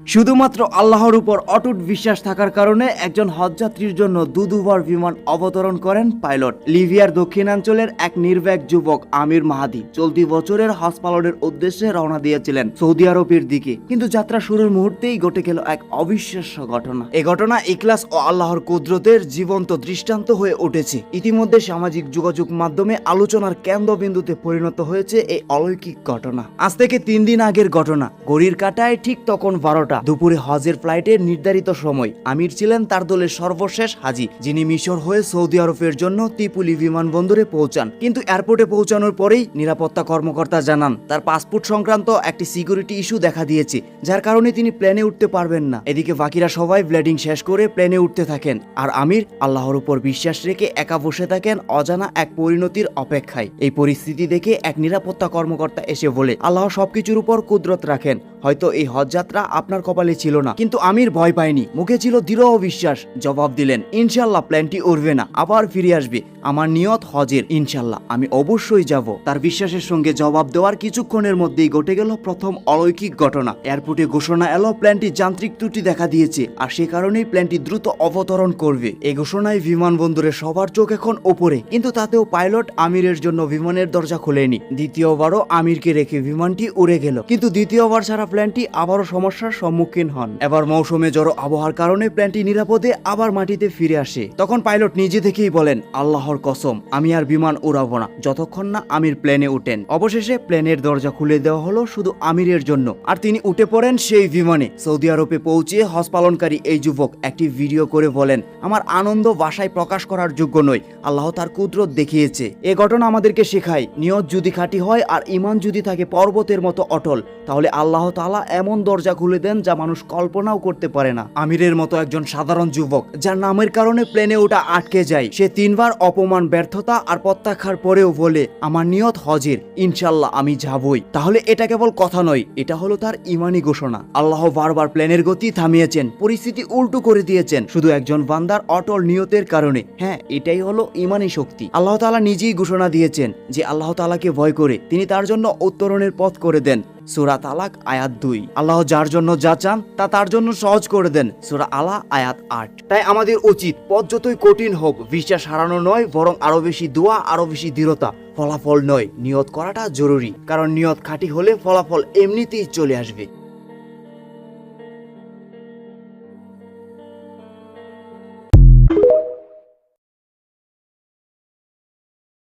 শুধুমাত্র আল্লাহর উপর অটুট বিশ্বাস থাকার কারণে একজন হজযাত্রীর জন্য দুবার বিমান অবতরণ করেন পাইলট। লিবিয়ার দক্ষিণাঞ্চলের এক নির্ভীক যুবক আমির মাহাদি চলতি বছরের হজ পালনের উদ্দেশ্যে রওনা দিয়েছিলেন সৌদি আরবের দিকে, কিন্তু যাত্রা শুরুর মুহূর্তেই ঘটে গেল এক অবিশ্বাস্য ঘটনা। এই ঘটনা ইখলাস ও আল্লাহর কুদরতের জীবন্ত দৃষ্টান্ত হয়ে উঠেছে। ইতিমধ্যে সামাজিক যোগাযোগ মাধ্যমে আলোচনার কেন্দ্রবিন্দুতে পরিণত হয়েছে এই অলৌকিক ঘটনা। আজ থেকে 3 দিন আগের ঘটনা। ঘড়ির কাঁটায় ঠিক তখন 12টা দুপুরে হজের ফ্লাইটের নির্ধারিত সময়। আমির ছিলেন তার দলের সর্বশেষ হাজি, যিনি মিশর হয়ে সৌদি আরবের জন্য ত্রিপুলি বিমানবন্দরে পৌঁছান। কিন্তু এয়ারপোর্টে পৌঁছানোর পরেই নিরাপত্তা কর্মকর্তা জানান তার পাসপোর্ট সংক্রান্ত একটি সিকিউরিটি ইস্যু দেখা দিয়েছে, যার কারণে তিনি প্লেনে উঠতে পারবেন না। এদিকে বাকিরা সবাই ব্লেডিং শেষ করে প্লেনে উঠতে থাকেন, আর আমির আল্লাহর উপর বিশ্বাস রেখে একা বসে থাকেন অজানা এক পরিণতির অপেক্ষায়। এই পরিস্থিতি দেখে এক নিরাপত্তা কর্মকর্তা এসে বলে, আল্লাহ সবকিছুর উপর কুদরত রাখেন, হয়তো এই হজযাত্রা আপনার কপালে ছিল না। কিন্তু আমির ভয় পায়নি, মুখে ছিল দৃঢ় বিশ্বাস। জবাব দিলেন, ইনশাল্লাহ প্ল্যানটি উড়বে না, আবার ফিরে আসবে। আমার নিয়ত হজের, ইনশাল্লাহ আমি অবশ্যই যাব। তার বিশ্বাসের সঙ্গে জবাব দেওয়ার কিছুক্ষণের মধ্যেই ঘটে গেল প্রথম অলৌকিক ঘটনা। এয়ারপোর্টে ঘোষণা এলো প্ল্যানটি যান্ত্রিক ত্রুটি দেখা দিয়েছে, আর সে কারণেই প্ল্যানটি দ্রুত অবতরণ করবে। এই ঘোষণায় বিমানবন্দরে সবার চোখ এখন ওপরে, কিন্তু তাতেও পাইলট আমিরের জন্য বিমানের দরজা খোলেনি। দ্বিতীয়বারও আমিরকে রেখে বিমানটি উড়ে গেল, কিন্তু দ্বিতীয়বার ছাড়া প্ল্যানটি আবারও সমস্যার সম্মুখীন হন। এবার মৌসুমে জড়ো আবহাওয়ার কারণে প্ল্যানটি নিরাপদে আবার মাটিতে ফিরে আসে। তখন পাইলট নিজে থেকেই বলেন, আল্লাহর কসম, আমি আর বিমান উড়াবো না যতক্ষণ না আমির প্লেনে উঠেন। অবশেষে প্লেনের দরজা খুলে দেওয়া হলো শুধু আমিরের জন্য, আর তিনি উঠে পড়েন সেই বিমানে। সৌদি আরবে পৌঁছে হজ পালনকারী এই যুবক একটি ভিডিও করে বলেন, আমার আনন্দ ভাষায় প্রকাশ করার যোগ্য নয়, আল্লাহ তার কুদরত দেখিয়েছে। এ ঘটনা আমাদেরকে শেখায়, নিয়ত যদি খাঁটি হয় আর ঈমান যদি থাকে পর্বতের মতো অটল, তাহলে আল্লাহ তাআলা এমন দরজা খুলে দেন যা মানুষ কল্পনাও করতে পারে না। আমিরের মতো একজন সাধারণ যুবক, যার নামের কারণে প্লেনে ওঠা আটকে যায়, সে 3 বার অপমান, ব্যর্থতা আর প্রত্যাখ্যার পরেও বলে, আমার নিয়ত হজের, ইনশাল্লাহ আমি যাবই। তাহলে এটা কেবল কথা নয়, এটা হলো তার ঈমানি ঘোষণা। আল্লাহ বারবার প্লেনের গতি থামিয়েছেন, পরিস্থিতি উল্টো করে দিয়েছেন, শুধু একজন বান্দার অটল নিয়তের কারণে। হ্যাঁ, এটাই হলো ঈমানি শক্তি। আল্লাহ তাআলা নিজেই ঘোষণা দিয়েছেন যে আল্লাহ তাআলাকে ভয় করে তিনি তার জন্য উত্তরণের পথ করে দেন। সূরা তালাক আয়াত 2। আল্লাহ যার জন্য যা চান তা তার জন্য সহজ করে দেন। সূরা আলা আয়াত 8। তাই আমাদের উচিত পথ যতই কঠিন হোক বিশ্বাস হারানো নয়, বরং আরো বেশি দোয়া, আরো বেশি দৃঢ়তা। ফলাফল নয়, নিয়ত করাটা জরুরি, কারণ নিয়ত খাঁটি হলে ফলাফল এমনিতেই চলে আসবে।